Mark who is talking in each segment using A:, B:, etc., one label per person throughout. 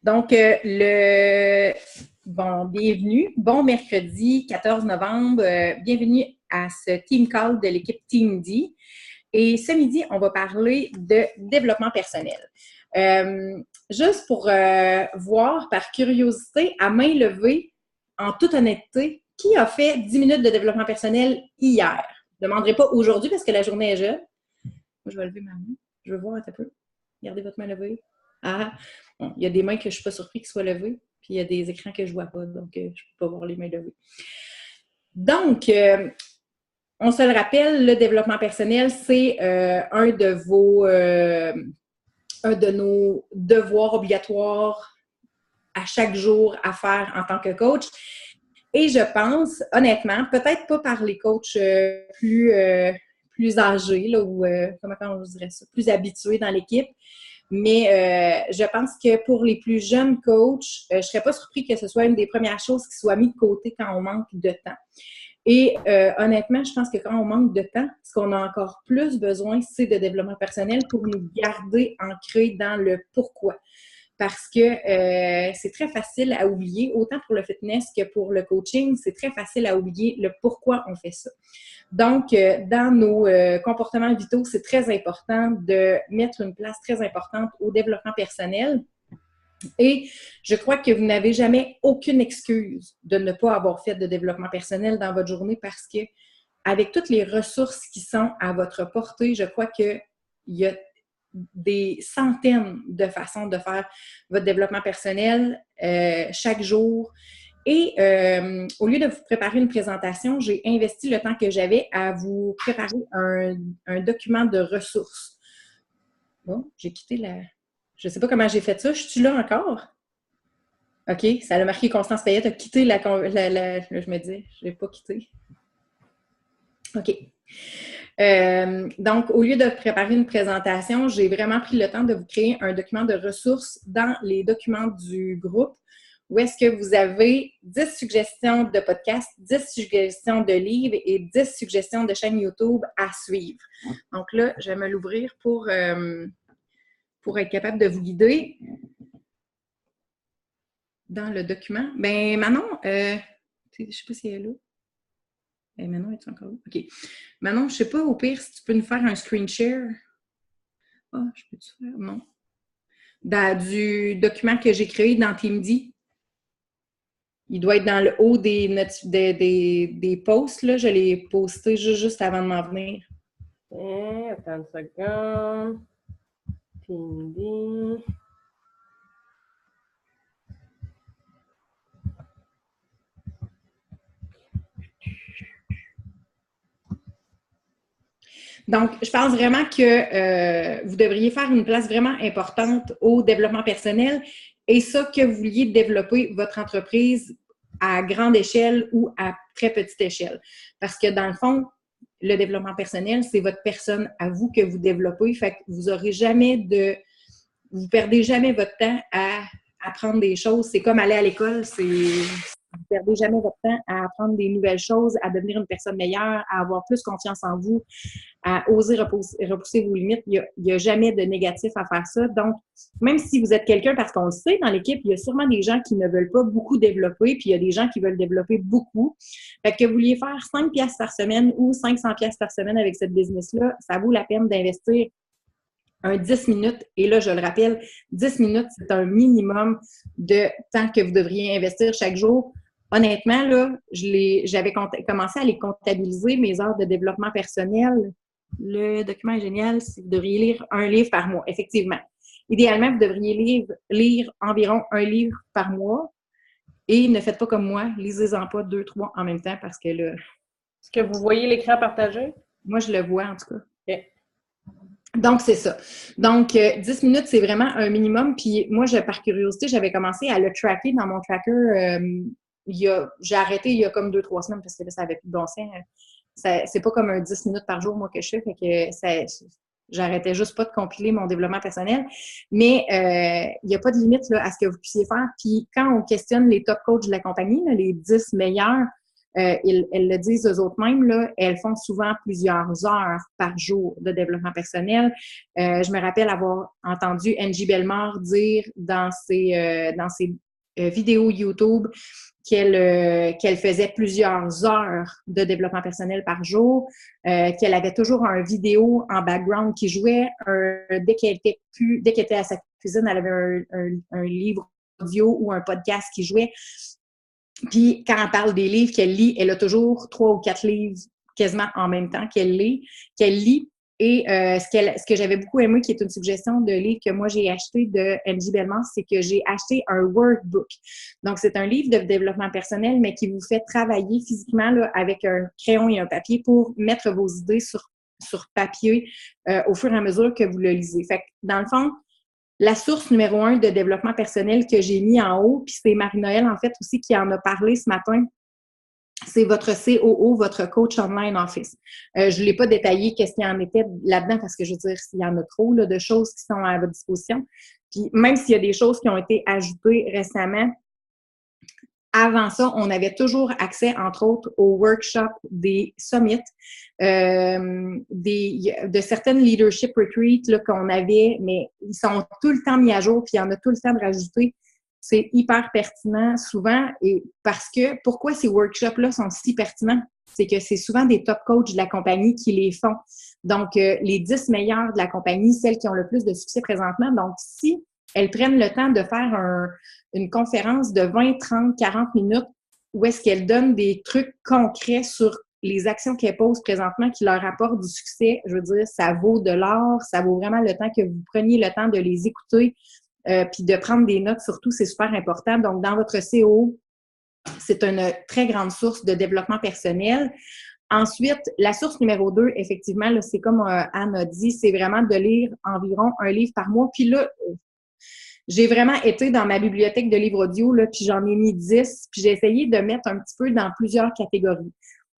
A: Donc, bienvenue. Bon mercredi 14 novembre. Bienvenue à ce Team Call de l'équipe Team D. Et ce midi, on va parler de développement personnel. Juste pour voir par curiosité, à main levée, en toute honnêteté, qui a fait 10 minutes de développement personnel hier? Je ne demanderai pas aujourd'hui parce que la journée est jeune. Moi, je vais lever ma main. Je veux voir un peu. Gardez votre main levée. Ah, bon, il y a des mains que je ne suis pas surpris qu'ils soient levées, puis il y a des écrans que je ne vois pas, donc je ne peux pas voir les mains levées. Donc, on se le rappelle, le développement personnel, c'est un de nos devoirs obligatoires à chaque jour à faire en tant que coach. Et je pense, honnêtement, peut-être pas par les coachs plus âgés, là, ou comment on dirait ça, plus habitués dans l'équipe, mais je pense que pour les plus jeunes coachs, je ne serais pas surpris que ce soit une des premières choses qui soit mise de côté quand on manque de temps. Et honnêtement, je pense que quand on manque de temps, ce qu'on a encore plus besoin, c'est de développement personnel pour nous garder ancrés dans le pourquoi. Parce que c'est très facile à oublier, autant pour le fitness que pour le coaching, c'est très facile à oublier le pourquoi on fait ça. Donc, dans nos comportements vitaux, c'est très important de mettre une place très importante au développement personnel. Et je crois que vous n'avez jamais aucune excuse de ne pas avoir fait de développement personnel dans votre journée parce que avec toutes les ressources qui sont à votre portée, je crois qu'il y a des centaines de façons de faire votre développement personnel chaque jour. Et au lieu de vous préparer une présentation, j'ai investi le temps que j'avais à vous préparer un document de ressources. Bon, j'ai quitté la... Je ne sais pas comment j'ai fait ça. Je suis là encore? OK, ça a marqué Constance Payette a quitté la... Je me dis, je ne l'ai pas quitté. OK. Donc, au lieu de préparer une présentation, j'ai vraiment pris le temps de vous créer un document de ressources dans les documents du groupe où est-ce que vous avez 10 suggestions de podcasts, 10 suggestions de livres et 10 suggestions de chaînes YouTube à suivre. Donc là, je vais me l'ouvrir pour être capable de vous guider dans le document. Ben Manon, je ne sais pas si elle est là. Manon, es-tu encore là? OK. Manon, je ne sais pas, au pire, si tu peux nous faire un screen share. Ah, je peux-tu faire? Non. Du document que j'ai créé dans TeamD. Il doit être dans le haut des posts. Là. Je l'ai posté juste avant de m'en venir.
B: Attends une seconde. TeamD.
A: Donc, je pense vraiment que vous devriez faire une place vraiment importante au développement personnel et ça que vous vouliez développer votre entreprise à grande échelle ou à très petite échelle. Parce que dans le fond, le développement personnel, c'est votre personne à vous que vous développez. Fait que vous perdez jamais votre temps à apprendre des choses. C'est comme aller à l'école, vous ne perdez jamais votre temps à apprendre des nouvelles choses, à devenir une personne meilleure, à avoir plus confiance en vous, à oser repousser vos limites. Il n'y a jamais de négatif à faire ça. Donc, même si vous êtes quelqu'un, parce qu'on le sait dans l'équipe, il y a sûrement des gens qui ne veulent pas beaucoup développer, puis il y a des gens qui veulent développer beaucoup. Fait que vous vouliez faire 5 piastres par semaine ou 500 piastres par semaine avec cette business-là, ça vaut la peine d'investir un 10 minutes. Et là, je le rappelle, 10 minutes, c'est un minimum de temps que vous devriez investir chaque jour. Honnêtement, là, j'avais commencé à les comptabiliser, mes heures de développement personnel. Le document est génial, vous devriez lire un livre par mois, effectivement. Idéalement, vous devriez lire environ un livre par mois et ne faites pas comme moi, lisez-en pas 2, 3 en même temps parce que là...
B: Est-ce que vous voyez l'écran partagé?
A: Moi, je le vois en tout cas.
B: OK.
A: Donc, c'est ça. Donc, 10 minutes, c'est vraiment un minimum. Puis moi, par curiosité, j'avais commencé à le tracker dans mon tracker. J'ai arrêté il y a comme 2-3 semaines parce que là, ça n'avait plus de bon sens. C'est pas comme un 10 minutes par jour, moi, que je fais. Fait que j'arrêtais juste pas de compiler mon développement personnel. Mais il n'y a pas de limite là, à ce que vous puissiez faire. Puis quand on questionne les top coachs de la compagnie, là, les 10 meilleurs, elles le disent eux autres mêmes, là, elles font souvent plusieurs heures par jour de développement personnel. Je me rappelle avoir entendu Angie Bellemare dire dans ses vidéos YouTube qu'elle faisait plusieurs heures de développement personnel par jour, qu'elle avait toujours un vidéo en background qui jouait. Dès qu'elle était à sa cuisine, elle avait un livre audio ou un podcast qui jouait. Puis quand elle parle des livres qu'elle lit, elle a toujours 3 ou 4 livres quasiment en même temps qu'elle lit. Et ce que j'avais beaucoup aimé, qui est une suggestion de livre que moi j'ai acheté de Angie Bellemare, c'est que j'ai acheté un workbook. Donc, c'est un livre de développement personnel, mais qui vous fait travailler physiquement là, avec un crayon et un papier pour mettre vos idées sur papier au fur et à mesure que vous le lisez. Fait que, dans le fond, la source numéro 1 de développement personnel que j'ai mis en haut, puis c'est Marie-Noël, en fait, aussi, qui en a parlé ce matin, c'est votre COO, votre Coach Online Office. Je ne l'ai pas détaillé qu'est-ce qu'il y en était là-dedans parce que je veux dire, il y en a trop là, de choses qui sont à votre disposition. Puis même s'il y a des choses qui ont été ajoutées récemment, avant ça, on avait toujours accès, entre autres, aux workshops des summits, de certaines leadership retreats là, qu'on avait, mais ils sont tout le temps mis à jour, puis il y en a tout le temps de rajouter. C'est hyper pertinent souvent, et parce que pourquoi ces workshops-là sont si pertinents? C'est que c'est souvent des top coachs de la compagnie qui les font. Donc, les 10 meilleures de la compagnie, celles qui ont le plus de succès présentement. Donc, si elles prennent le temps de faire une conférence de 20, 30, 40 minutes où est-ce qu'elles donnent des trucs concrets sur les actions qu'elles posent présentement qui leur apportent du succès, je veux dire, ça vaut de l'or, ça vaut vraiment le temps que vous preniez le temps de les écouter, puis de prendre des notes, surtout, c'est super important. Donc, dans votre CO, c'est une très grande source de développement personnel. Ensuite, la source numéro 2, effectivement, là, c'est comme Anne a dit, c'est vraiment de lire environ un livre par mois. Puis là, j'ai vraiment été dans ma bibliothèque de livres audio, là, puis j'en ai mis 10, puis j'ai essayé de mettre un petit peu dans plusieurs catégories.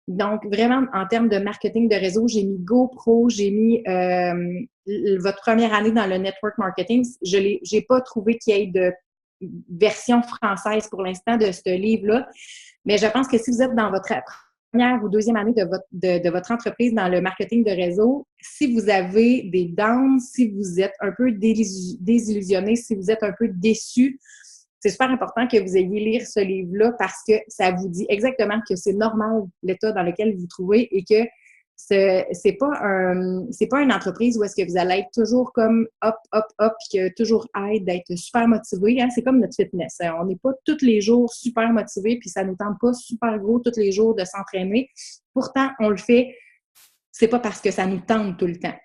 A: Donc, vraiment, en termes de marketing de réseau, j'ai mis GoPro, j'ai mis votre première année dans le network marketing. J'ai pas trouvé qu'il y ait de version française pour l'instant de ce livre-là, mais je pense que si vous êtes dans votre première ou deuxième année de votre entreprise dans le marketing de réseau, si vous avez des downs, si vous êtes un peu désillusionné, si vous êtes un peu déçu, c'est super important que vous ayez lire ce livre-là parce que ça vous dit exactement que c'est normal l'état dans lequel vous vous trouvez et que c'est pas une entreprise où est-ce que vous allez être toujours comme up, puis que toujours aide d'être super motivé. Hein? C'est comme notre fitness. Hein? On n'est pas tous les jours super motivé puis ça nous tente pas super gros tous les jours de s'entraîner. Pourtant, on le fait. C'est pas parce que ça nous tente tout le temps.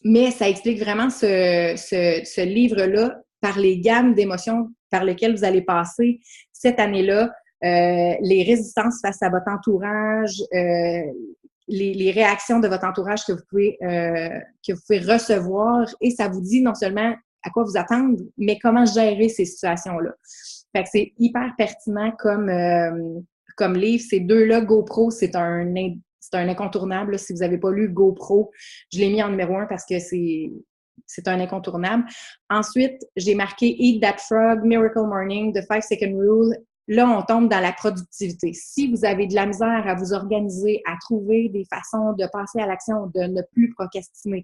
A: Mais ça explique vraiment ce livre-là par les gammes d'émotions par lesquelles vous allez passer cette année-là, les résistances face à votre entourage, les réactions de votre entourage que vous pouvez recevoir, et ça vous dit non seulement à quoi vous attendre, mais comment gérer ces situations-là. Fait que c'est hyper pertinent comme livre. Ces deux-là, GoPro, c'est un incontournable. Là, si vous n'avez pas lu GoPro, je l'ai mis en numéro 1 parce que c'est un incontournable. Ensuite, j'ai marqué Eat That Frog, Miracle Morning, The 5-Second Rule. Là, on tombe dans la productivité. Si vous avez de la misère à vous organiser, à trouver des façons de passer à l'action, de ne plus procrastiner,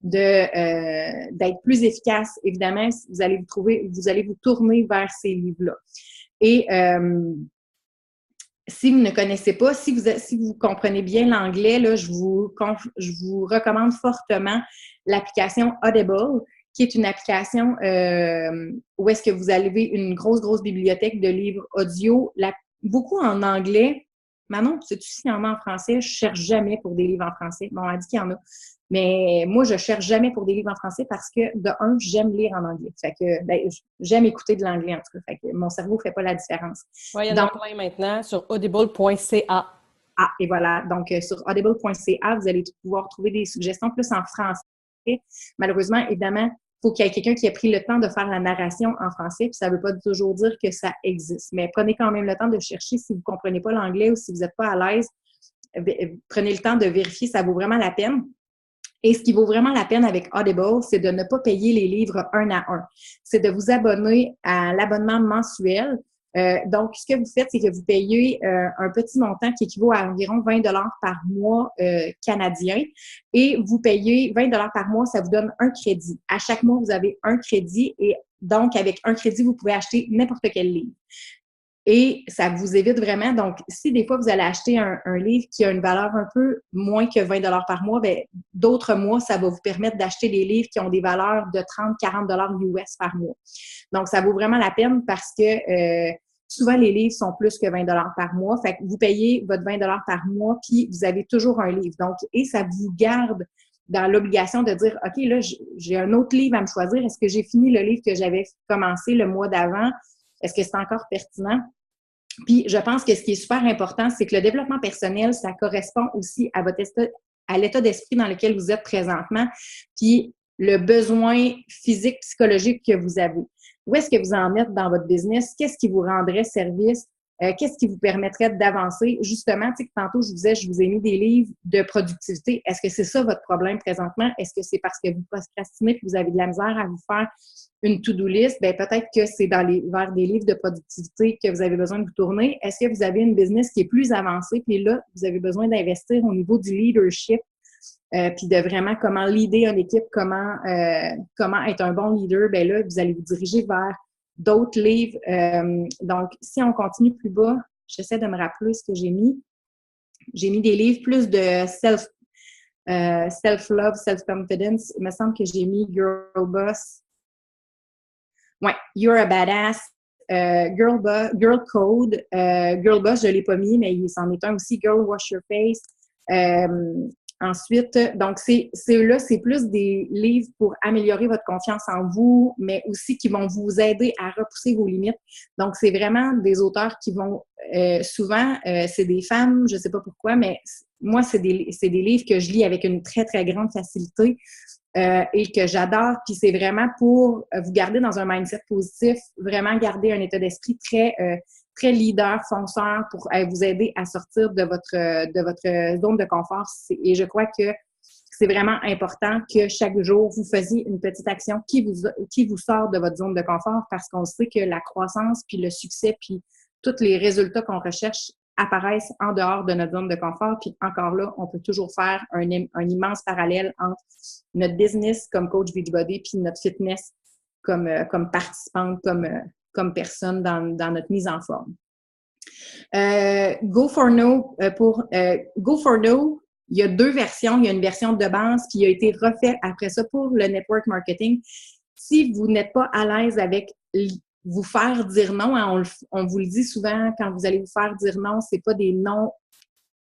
A: d'être plus efficace, évidemment, vous allez vous tourner vers ces livres-là. Et si vous ne connaissez pas, si vous comprenez bien l'anglais, là, je vous recommande fortement l'application Audible, qui est une application où est-ce que vous avez une grosse bibliothèque de livres audio, beaucoup en anglais. Manon, sais-tu s'il y en a en français? Je cherche jamais pour des livres en français. Bon, on a dit qu'il y en a. Mais moi, je cherche jamais pour des livres en français parce que, de un, j'aime lire en anglais. Fait que, j'aime écouter de l'anglais, en tout cas. Fait que mon cerveau fait pas la différence.
B: Oui, il y en a plein maintenant sur audible.ca.
A: Ah, et voilà. Donc, sur audible.ca, vous allez pouvoir trouver des suggestions plus en français. Malheureusement, évidemment, il faut qu'il y ait quelqu'un qui ait pris le temps de faire la narration en français, puis ça ne veut pas toujours dire que ça existe. Mais prenez quand même le temps de chercher si vous ne comprenez pas l'anglais ou si vous n'êtes pas à l'aise. Prenez le temps de vérifier, ça vaut vraiment la peine. Et ce qui vaut vraiment la peine avec Audible, c'est de ne pas payer les livres un à un. C'est de vous abonner à l'abonnement mensuel. Donc, ce que vous faites, c'est que vous payez un petit montant qui équivaut à environ 20 par mois canadien et vous payez 20 par mois, ça vous donne un crédit. À chaque mois, vous avez un crédit et donc, avec un crédit, vous pouvez acheter n'importe quel livre. Et ça vous évite vraiment. Donc, si des fois, vous allez acheter un livre qui a une valeur un peu moins que 20 par mois, bien, d'autres mois, ça va vous permettre d'acheter des livres qui ont des valeurs de 30-40 US par mois. Donc, ça vaut vraiment la peine parce que souvent, les livres sont plus que 20 par mois. Fait que vous payez votre 20 par mois, puis vous avez toujours un livre. Donc, et ça vous garde dans l'obligation de dire, OK, là, j'ai un autre livre à me choisir. Est-ce que j'ai fini le livre que j'avais commencé le mois d'avant? Est-ce que c'est encore pertinent? Puis, je pense que ce qui est super important, c'est que le développement personnel, ça correspond aussi à à l'état d'esprit dans lequel vous êtes présentement, puis le besoin physique, psychologique que vous avez. Où est-ce que vous en êtes dans votre business? Qu'est-ce qui vous rendrait service? Qu'est-ce qui vous permettrait d'avancer? Justement, tu sais, tantôt, je vous disais, je vous ai mis des livres de productivité. Est-ce que c'est ça votre problème présentement? Est-ce que c'est parce que vous procrastinez et que vous avez de la misère à vous faire une to-do list? Bien, peut-être que c'est vers des livres de productivité que vous avez besoin de vous tourner. Est-ce que vous avez une business qui est plus avancée? Puis là, vous avez besoin d'investir au niveau du leadership, puis de vraiment comment leader une équipe, comment être un bon leader. Bien là, vous allez vous diriger vers d'autres livres. Donc, si on continue plus bas, j'essaie de me rappeler ce que j'ai mis. J'ai mis des livres plus de self-love, self-confidence. Il me semble que j'ai mis Girl Boss. Ouais, You're a Badass. Girl Code. Girl Boss, je ne l'ai pas mis, mais il s'en est un aussi. Girl Wash Your Face. Ensuite, donc c'est plus des livres pour améliorer votre confiance en vous, mais aussi qui vont vous aider à repousser vos limites. Donc, c'est vraiment des auteurs qui vont souvent, c'est des femmes, je ne sais pas pourquoi, mais moi, c'est des livres que je lis avec une très, très grande facilité et que j'adore. Puis c'est vraiment pour vous garder dans un mindset positif, vraiment garder un état d'esprit très leader, fonceur pour vous aider à sortir de votre zone de confort. Et je crois que c'est vraiment important que chaque jour, vous fassiez une petite action qui vous sort de votre zone de confort parce qu'on sait que la croissance, puis le succès, puis tous les résultats qu'on recherche apparaissent en dehors de notre zone de confort. Puis encore là, on peut toujours faire un immense parallèle entre notre business comme coach Beachbody puis notre fitness comme participante, comme personne dans notre mise en forme. Go for No, il y a 2 versions. Il y a une version de base qui a été refaite après ça pour le network marketing. Si vous n'êtes pas à l'aise avec vous faire dire non, hein, on vous le dit souvent, quand vous allez vous faire dire non, c'est pas des noms.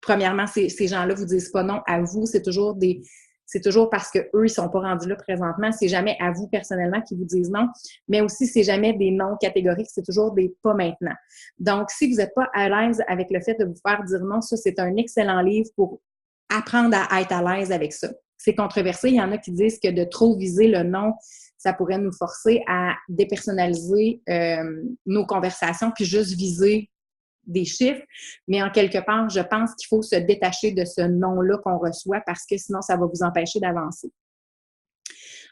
A: Premièrement, ces gens-là vous disent pas non à vous, c'est toujours parce que eux ils sont pas rendus là présentement. C'est jamais à vous personnellement qu'ils vous disent non, mais aussi c'est jamais des noms catégoriques, c'est toujours des pas maintenant. Donc, si vous n'êtes pas à l'aise avec le fait de vous faire dire non, ça c'est un excellent livre pour apprendre à être à l'aise avec ça. C'est controversé. Il y en a qui disent que de trop viser le non, ça pourrait nous forcer à dépersonnaliser nos conversations puis juste viser des chiffres, mais en quelque part, je pense qu'il faut se détacher de ce nom-là qu'on reçoit parce que sinon, ça va vous empêcher d'avancer.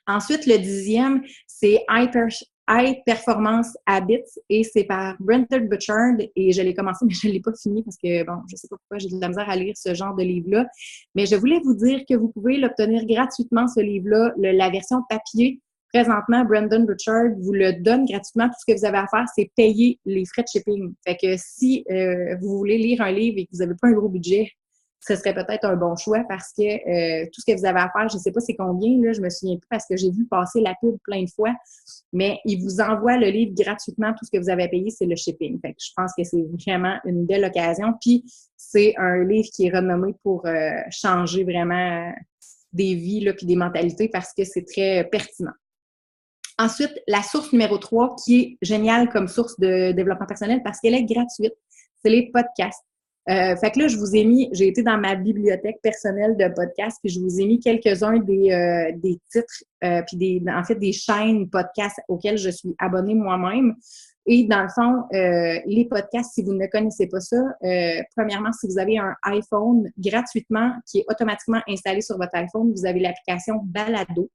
A: Ensuite, le 10e, c'est High Performance Habits et c'est par Brendon Burchard et je l'ai commencé, mais je ne l'ai pas fini parce que, bon, je ne sais pas pourquoi j'ai de la misère à lire ce genre de livre-là, mais je voulais vous dire que vous pouvez l'obtenir gratuitement, ce livre-là, la version papier. Présentement, Brendon Burchard vous le donne gratuitement. Tout ce que vous avez à faire, c'est payer les frais de shipping. Fait que si vous voulez lire un livre et que vous n'avez pas un gros budget, ce serait peut-être un bon choix parce que tout ce que vous avez à faire, je ne sais pas c'est combien, là, je me souviens plus parce que j'ai vu passer la pub plein de fois, mais il vous envoie le livre gratuitement. Tout ce que vous avez à payer, c'est le shipping. Fait que je pense que c'est vraiment une belle occasion. Puis, c'est un livre qui est renommé pour changer vraiment des vies là, puis des mentalités parce que c'est très pertinent. Ensuite, la source numéro 3, qui est géniale comme source de développement personnel parce qu'elle est gratuite, c'est les podcasts. Fait que là, j'ai été dans ma bibliothèque personnelle de podcasts, puis je vous ai mis quelques-uns des titres, puis en fait, des chaînes podcasts auxquelles je suis abonnée moi-même. Et dans le fond, les podcasts, si vous ne connaissez pas ça, premièrement, si vous avez un iPhone gratuitement qui est automatiquement installé sur votre iPhone, vous avez l'application Balado.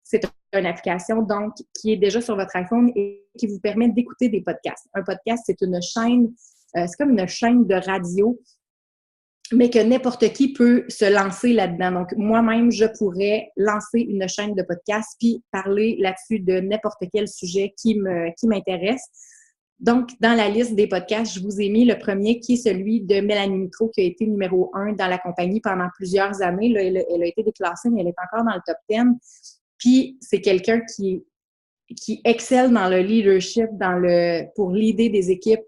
A: C'est une application donc qui est déjà sur votre iPhone et qui vous permet d'écouter des podcasts. Un podcast, c'est une chaîne, c'est comme une chaîne de radio, mais que n'importe qui peut se lancer là-dedans. Donc, moi-même, je pourrais lancer une chaîne de podcast puis parler là-dessus de n'importe quel sujet qui m'intéresse. Donc, dans la liste des podcasts, je vous ai mis le premier qui est celui de Mélanie Mitro, qui a été numéro 1 dans la compagnie pendant plusieurs années. Là, elle a été déclassée, mais elle est encore dans le top 10. Puis, c'est quelqu'un qui excelle dans le leadership, pour leader des équipes,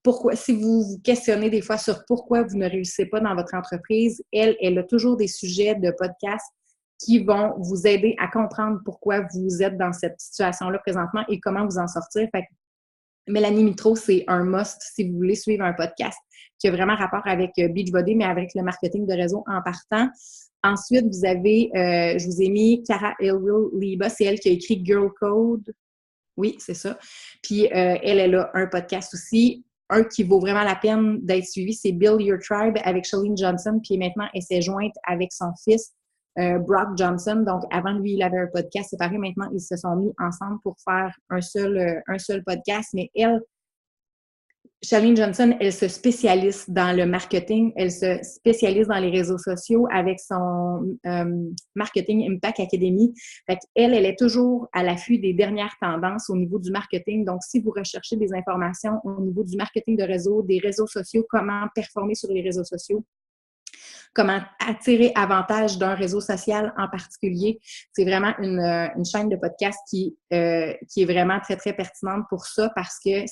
A: pourquoi, si vous vous questionnez des fois sur pourquoi vous ne réussissez pas dans votre entreprise, elle a toujours des sujets de podcast qui vont vous aider à comprendre pourquoi vous êtes dans cette situation-là présentement et comment vous en sortir. Fait que Mélanie Mitro, c'est un must si vous voulez suivre un podcast qui a vraiment rapport avec Beachbody, mais avec le marketing de réseau en partant. Ensuite, vous avez, je vous ai mis Cara Elwell-Liba, c'est elle qui a écrit Girl Code. Oui, c'est ça. Puis, elle a un podcast aussi. Un qui vaut vraiment la peine d'être suivi, c'est Build Your Tribe avec Chalene Johnson, puis maintenant, elle s'est jointe avec son fils, Brock Johnson. Donc, avant, lui, il avait un podcast séparé. Maintenant, ils se sont mis ensemble pour faire un seul podcast. Mais elle, Chalene Johnson, elle se spécialise dans le marketing, elle se spécialise dans les réseaux sociaux avec son Marketing Impact Academy. Fait qu'elle est toujours à l'affût des dernières tendances au niveau du marketing. Donc, si vous recherchez des informations au niveau du marketing de réseau, des réseaux sociaux, comment performer sur les réseaux sociaux, comment attirer avantage d'un réseau social en particulier, c'est vraiment une chaîne de podcast qui est vraiment très, très pertinente pour ça parce que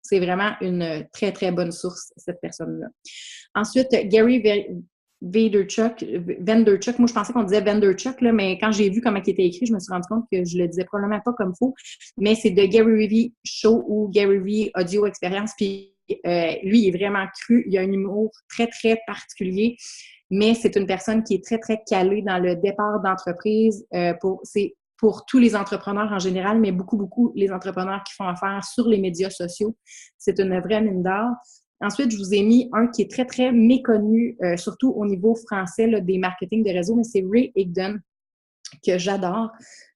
A: c'est vraiment une très, très bonne source, cette personne-là. Ensuite, Gary Vaynerchuk, moi je pensais qu'on disait Vaynerchuk, là, mais quand j'ai vu comment il était écrit, je me suis rendu compte que je le disais probablement pas comme faux, mais c'est de Gary V Show ou Gary V Audio Experience, puis lui, il est vraiment cru, il a un humour très, très particulier, mais c'est une personne qui est très, très calée dans le départ d'entreprise, pour tous les entrepreneurs en général, mais beaucoup, beaucoup les entrepreneurs qui font affaire sur les médias sociaux. C'est une vraie mine d'or. Ensuite, je vous ai mis un qui est très, très méconnu, surtout au niveau français là, des marketing de réseau, mais c'est Ray Higdon, que j'adore.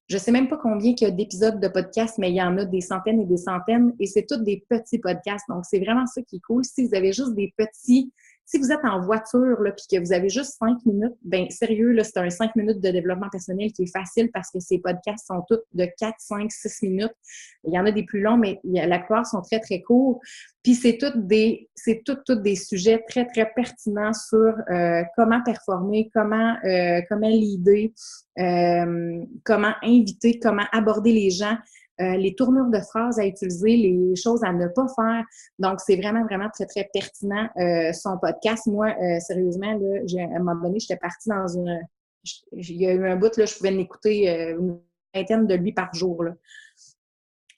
A: Je ne sais même pas combien il y a d'épisodes de podcasts, mais il y en a des centaines et des centaines, et c'est tous des petits podcasts. Donc, c'est vraiment ça qui est cool. Si vous avez juste si vous êtes en voiture là, puis que vous avez juste 5 minutes, ben sérieux, là, c'est un 5 minutes de développement personnel qui est facile parce que ces podcasts sont tous de 4, 5, 6 minutes. Il y en a des plus longs, mais la plupart sont très, très courts. Puis c'est tous des sujets très, très pertinents sur comment performer, comment leader, comment inviter, comment aborder les gens. Les tournures de phrases à utiliser, les choses à ne pas faire. Donc, c'est vraiment, vraiment très, très pertinent, son podcast. Moi, sérieusement, là, à un moment donné, j'étais partie dans il y a eu un bout, là, je pouvais l'écouter une vingtaine de lui par jour, là.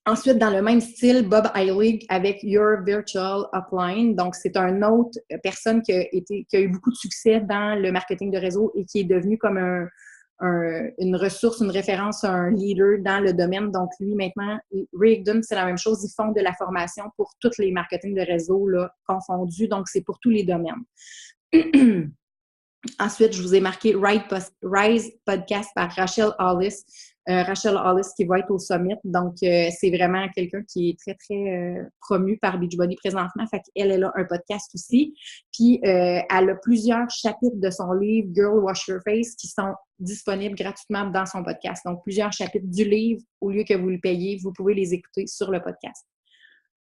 A: Ensuite, dans le même style, Bob Heilig avec Your Virtual Upline. Donc, c'est une autre personne qui a eu beaucoup de succès dans le marketing de réseau et qui est devenu comme une ressource, une référence, un leader dans le domaine. Donc, lui, maintenant, Ray Higdon, c'est la même chose. Ils font de la formation pour tous les marketing de réseau là, confondus. Donc, c'est pour tous les domaines. Ensuite, je vous ai marqué Rise Podcast par Rachel Hollis. Rachel Hollis qui va être au Summit. Donc, c'est vraiment quelqu'un qui est très, très promu par Beachbody présentement. Fait qu'elle a un podcast aussi. Puis, elle a plusieurs chapitres de son livre Girl Wash Your Face qui sont disponibles gratuitement dans son podcast. Donc, plusieurs chapitres du livre, au lieu que vous le payiez, vous pouvez les écouter sur le podcast.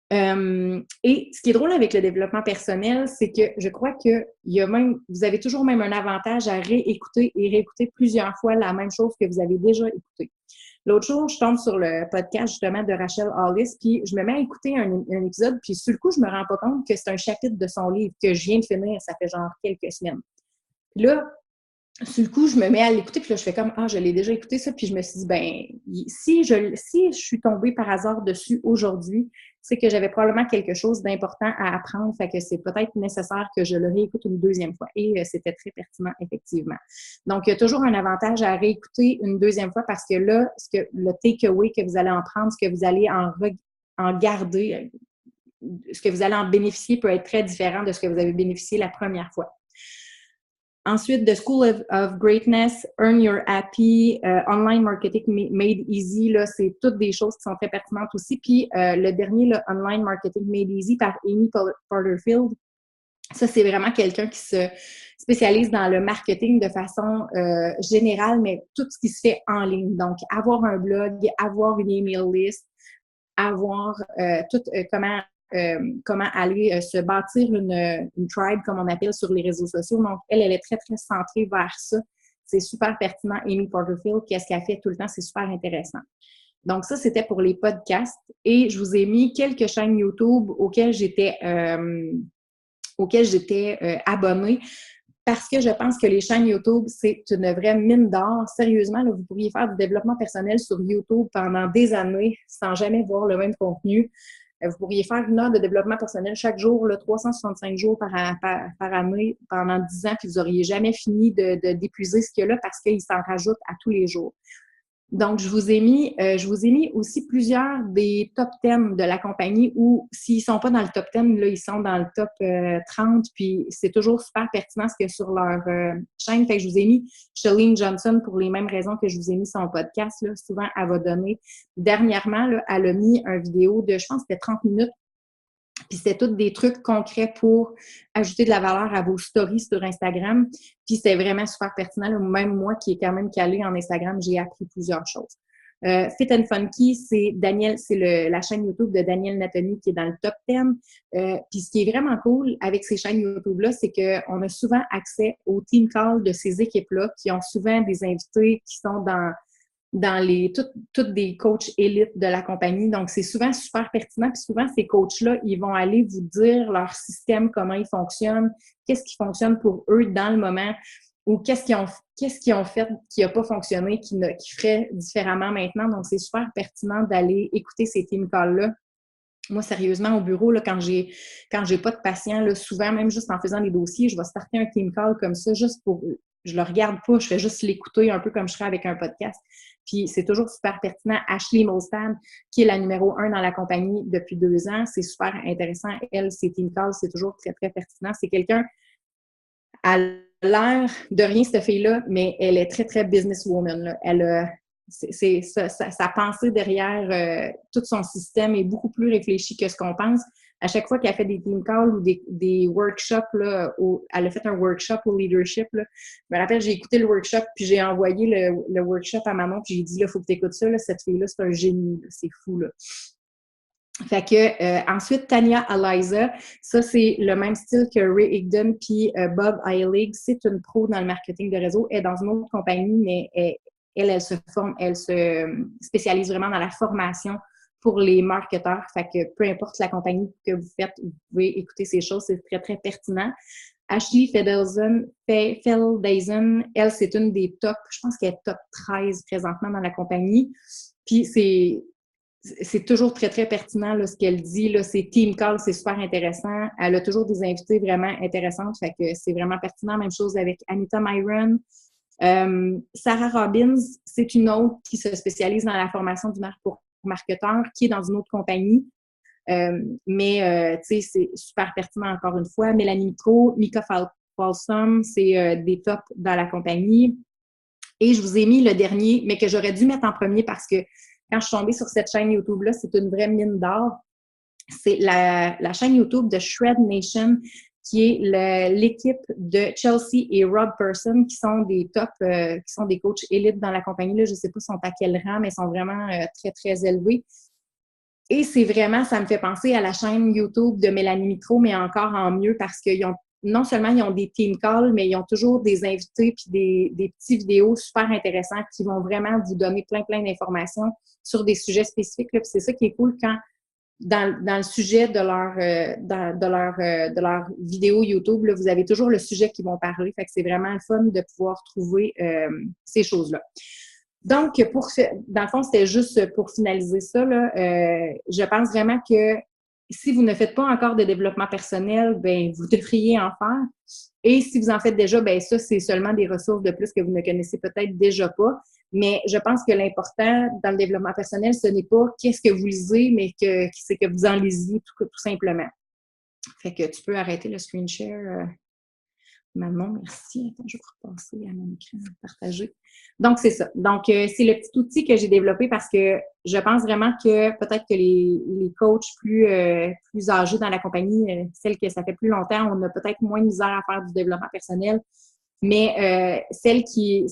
A: Et ce qui est drôle avec le développement personnel, c'est que je crois que vous avez toujours même un avantage à réécouter et réécouter plusieurs fois la même chose que vous avez déjà écouté. L'autre jour, je tombe sur le podcast justement de Rachel Hollis, puis je me mets à écouter un épisode, puis sur le coup, je me rends pas compte que c'est un chapitre de son livre que je viens de finir, ça fait genre quelques semaines. Puis là, sur le coup, je me mets à l'écouter, puis là, je fais comme, ah, je l'ai déjà écouté ça, puis je me suis dit, ben, si je suis tombée par hasard dessus aujourd'hui, c'est que j'avais probablement quelque chose d'important à apprendre, fait que c'est peut-être nécessaire que je le réécoute une deuxième fois. Et c'était très pertinent, effectivement. Donc, il y a toujours un avantage à réécouter une deuxième fois parce que là, le takeaway que vous allez en prendre, ce que vous allez en garder, ce que vous allez en bénéficier peut être très différent de ce que vous avez bénéficié la première fois. Ensuite, The School of Greatness, Earn Your Happy, Online Marketing Made Easy, là, c'est toutes des choses qui sont très pertinentes aussi. Puis le dernier, le Online Marketing Made Easy par Amy Porterfield, ça, c'est vraiment quelqu'un qui se spécialise dans le marketing de façon générale, mais tout ce qui se fait en ligne. Donc, avoir un blog, avoir une email list, avoir comment aller se bâtir une tribe, comme on appelle, sur les réseaux sociaux. Donc, elle est très, très centrée vers ça. C'est super pertinent. Amy Porterfield, qu'est-ce qu'elle fait tout le temps, c'est super intéressant. Donc, ça, c'était pour les podcasts. Et je vous ai mis quelques chaînes YouTube auxquelles j'étais abonnée parce que je pense que les chaînes YouTube, c'est une vraie mine d'or. Sérieusement, là, vous pourriez faire du développement personnel sur YouTube pendant des années sans jamais voir le même contenu. Vous pourriez faire 1 heure de développement personnel chaque jour, là, 365 jours par année pendant 10 ans, puis vous n'auriez jamais fini d'épuiser ce qu'il y a là parce qu'il s'en rajoute à tous les jours. Donc, je vous ai mis aussi plusieurs des top 10 de la compagnie où s'ils sont pas dans le top 10, là, ils sont dans le top 30, puis c'est toujours super pertinent ce qu'il y a sur leur chaîne. Fait que je vous ai mis Chalene Johnson pour les mêmes raisons que je vous ai mis son podcast. Là. Souvent, elle va donner. Dernièrement, là, elle a mis une vidéo de, je pense que c'était 30 minutes. Puis c'était tous des trucs concrets pour ajouter de la valeur à vos stories sur Instagram. Puis c'était vraiment super pertinent. Là. Même moi, qui est quand même calée en Instagram, j'ai appris plusieurs choses. Fit and Funky, c'est la chaîne YouTube de Daniel Nathalie qui est dans le top 10. Puis ce qui est vraiment cool avec ces chaînes YouTube-là, c'est qu'on a souvent accès aux team calls de ces équipes-là qui ont souvent des invités qui sont dans toutes des coachs élites de la compagnie. Donc, c'est souvent super pertinent. Puis souvent, ces coachs-là, ils vont aller vous dire leur système, comment il fonctionne, qu'est-ce qui fonctionne pour eux dans le moment, ou qu'est-ce qu'ils ont fait qui n'a pas fonctionné, qui ferait différemment maintenant. Donc, c'est super pertinent d'aller écouter ces team calls-là. Moi, sérieusement, au bureau, là, quand j'ai pas de patients, là, souvent, même juste en faisant des dossiers, je vais starter un team call comme ça, juste pour je le regarde pas, je fais juste l'écouter un peu comme je ferais avec un podcast. Puis c'est toujours super pertinent. Ashley Molstan, qui est la numéro 1 dans la compagnie depuis 2 ans, c'est super intéressant. Elle, ses team calls, c'est toujours très, très pertinent. C'est quelqu'un à l'air de rien, cette fille-là, mais elle est très, très businesswoman. Là. Elle sa pensée derrière tout son système est beaucoup plus réfléchie que ce qu'on pense. À chaque fois qu'elle fait des team calls ou des workshops, là, elle a fait un workshop au leadership. Là. Je me rappelle, j'ai écouté le workshop, puis j'ai envoyé le workshop à maman, puis j'ai dit, là, il faut que tu écoutes ça, là, cette fille-là, c'est un génie, là, c'est fou. Là. Fait que ensuite, Tanya Eliza, ça c'est le même style que Ray Higdon puis Bob Heilig. C'est une pro dans le marketing de réseau. Elle est dans une autre compagnie, mais elle se spécialise vraiment dans la formation pour les marketeurs. Fait que peu importe la compagnie que vous faites, vous pouvez écouter ces choses, c'est très, très pertinent. Ashley Fedelson, elle, c'est une des top, je pense qu'elle est top 13 présentement dans la compagnie. Puis c'est toujours très, très pertinent là, ce qu'elle dit. Là, ses team calls, c'est super intéressant. Elle a toujours des invités vraiment intéressantes. Fait que c'est vraiment pertinent. Même chose avec Anita Myron. Sarah Robbins, c'est une autre qui se spécialise dans la formation du marketeur, qui est dans une autre compagnie. Mais tu sais, c'est super pertinent encore une fois. Mélanie Mitro, Mika Folsom, c'est des tops dans la compagnie. Et je vous ai mis le dernier, mais que j'aurais dû mettre en premier parce que quand je suis tombée sur cette chaîne YouTube-là, c'est une vraie mine d'or. C'est la chaîne YouTube de Shred Nation, qui est l'équipe de Chelsea et Rob Person, qui sont des top, qui sont des coachs élites dans la compagnie. Là, je ne sais pas sont à quel rang, mais ils sont vraiment très, très élevés. Et c'est vraiment, ça me fait penser à la chaîne YouTube de Mélanie Mitro, mais encore en mieux parce qu'ils ont non seulement ils ont des team calls, mais ils ont toujours des invités puis des petits vidéos super intéressants qui vont vraiment vous donner plein d'informations sur des sujets spécifiques. Là. Puis c'est ça qui est cool quand dans le sujet de leur vidéo YouTube, là, vous avez toujours le sujet qu'ils vont parler. Fait que c'est vraiment le fun de pouvoir trouver ces choses-là. Donc, dans le fond, c'était juste pour finaliser ça, là, je pense vraiment que si vous ne faites pas encore de développement personnel, ben vous devriez en faire. Et si vous en faites déjà, ben ça, c'est seulement des ressources de plus que vous ne connaissez peut-être déjà pas. Mais je pense que l'important dans le développement personnel, ce n'est pas qu'est-ce que vous lisez, mais c'est que vous en lisiez tout simplement. Fait que tu peux arrêter le screen share. Manon, merci. Attends, je vais repasser à mon écran partagé. Donc, c'est ça. Donc, c'est le petit outil que j'ai développé parce que je pense vraiment que peut-être que les coachs plus âgés dans la compagnie, celles que ça fait plus longtemps, on a peut-être moins de misère à faire du développement personnel. Mais celles qui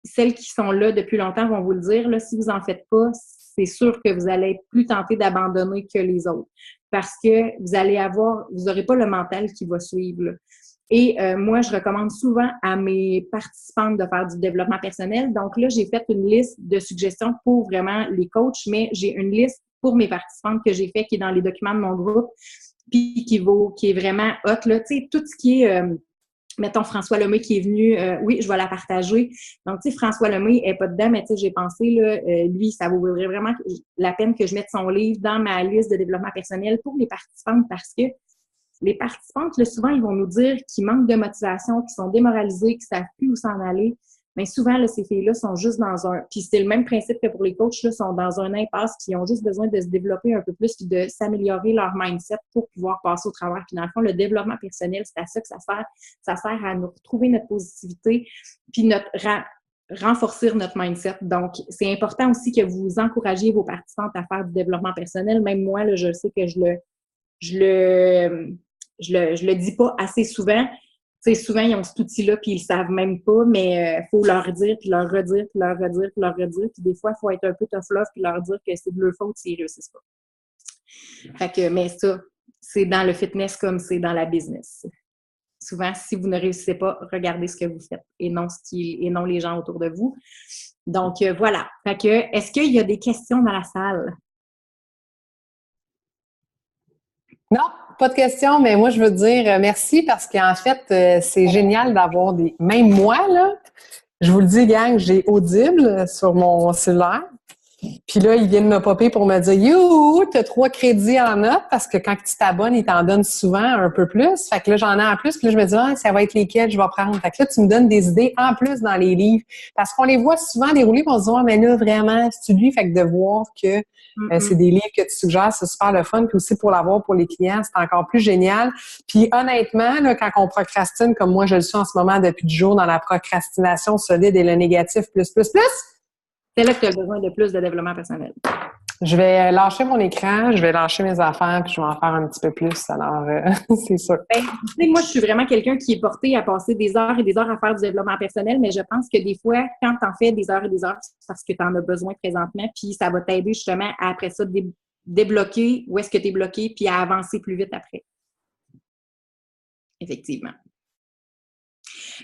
A: sont là depuis longtemps vont vous le dire, là, si vous en faites pas, c'est sûr que vous allez être plus tenté d'abandonner que les autres. Parce que vous n'aurez pas le mental qui va suivre, là. Et moi, je recommande souvent à mes participantes de faire du développement personnel. Donc là, j'ai fait une liste de suggestions pour vraiment les coachs, mais j'ai une liste pour mes participantes que j'ai fait qui est dans les documents de mon groupe, puis qui est vraiment hot, là. Tu sais, tout ce qui est, mettons, François Lemay qui est venu, oui, je vais la partager. Donc, tu sais, François Lemay est pas dedans, mais tu sais, j'ai pensé, là, lui, ça vaudrait vraiment la peine que je mette son livre dans ma liste de développement personnel pour les participantes parce que les participantes, là, souvent, ils vont nous dire qu'ils manquent de motivation, qu'ils sont démoralisés, qu'ils ne savent plus où s'en aller. Mais souvent, là, ces filles-là sont juste dans un... Puis c'est le même principe que pour les coachs, là, sont dans un impasse, qui ont juste besoin de se développer un peu plus, puis de s'améliorer leur mindset pour pouvoir passer au travers. Puis dans le fond, le développement personnel, c'est à ça que ça sert. Ça sert à nous retrouver notre positivité, puis renforcer notre mindset. Donc, c'est important aussi que vous encouragiez vos participantes à faire du développement personnel. Même moi, là, je sais que je le dis pas assez souvent. Tu sais, souvent, ils ont cet outil-là, puis ils le savent même pas, mais faut leur dire, puis leur redire, puis leur redire, puis leur redire. Puis des fois, il faut être un peu tough love, puis leur dire que c'est de leur faute s'ils réussissent pas. Fait que, mais ça, c'est dans le fitness comme c'est dans la business. Souvent, si vous ne réussissez pas, regardez ce que vous faites et non les gens autour de vous. Donc, voilà. Fait que, est-ce qu'il y a des questions dans la salle?
B: Non, pas de question, mais moi, je veux dire merci parce qu'en fait, c'est génial d'avoir Même moi, là, je vous le dis, gang, j'ai Audible sur mon cellulaire. Puis là, ils viennent me popper pour me dire « You, t'as 3 crédits en notes parce que quand tu t'abonnes, ils t'en donnent souvent un peu plus. » Fait que là, j'en ai en plus. Puis là, je me dis « Ah, ça va être lesquels je vais prendre. » Fait que là, tu me donnes des idées en plus dans les livres. Parce qu'on les voit souvent dérouler, puis on se dit « Ah, mais là, vraiment, c'est lui. » Fait que de voir que c'est des livres que tu suggères, c'est super le fun. Puis aussi, pour l'avoir pour les clients, c'est encore plus génial. Puis honnêtement, là, quand on procrastine, comme moi, je le suis en ce moment depuis 10 jours dans la procrastination solide et le négatif plus,
A: c'est là que tu as besoin de plus de développement personnel.
B: Je vais lâcher mon écran, je vais lâcher mes affaires, puis je vais en faire un petit peu plus. Alors, c'est sûr.
A: Ben, tu sais, moi, je suis vraiment quelqu'un qui est porté à passer des heures et des heures à faire du développement personnel, mais je pense que des fois, quand tu en fais des heures et des heures, c'est parce que tu en as besoin présentement, puis ça va t'aider justement à, après ça, débloquer où est-ce que tu es bloqué, puis à avancer plus vite après. Effectivement.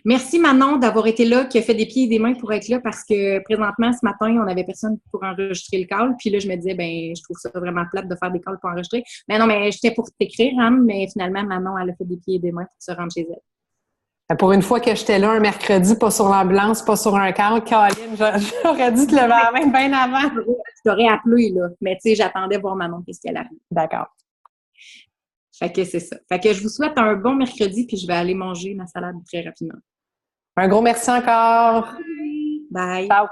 A: Merci Manon d'avoir été là, qui a fait des pieds et des mains pour être là parce que présentement, ce matin, on n'avait personne pour enregistrer le call. Puis là, je me disais, ben, je trouve ça vraiment plate de faire des calls pour enregistrer. Mais non, mais j'étais pour t'écrire, hein, mais finalement, Manon, elle a fait des pieds et des mains pour se rendre chez elle.
B: Pour une fois que j'étais là un mercredi, pas sur l'ambulance, pas sur un call, Caroline, j'aurais dû te lever la main bien avant.
A: Je t'aurais appelé, là. Mais tu sais, j'attendais voir Manon, qu'est-ce qu'elle arrive.
B: D'accord.
A: Fait que c'est ça. Fait que je vous souhaite un bon mercredi, puis je vais aller manger ma salade très rapidement.
B: Un gros merci encore.
A: Bye.
B: Ciao.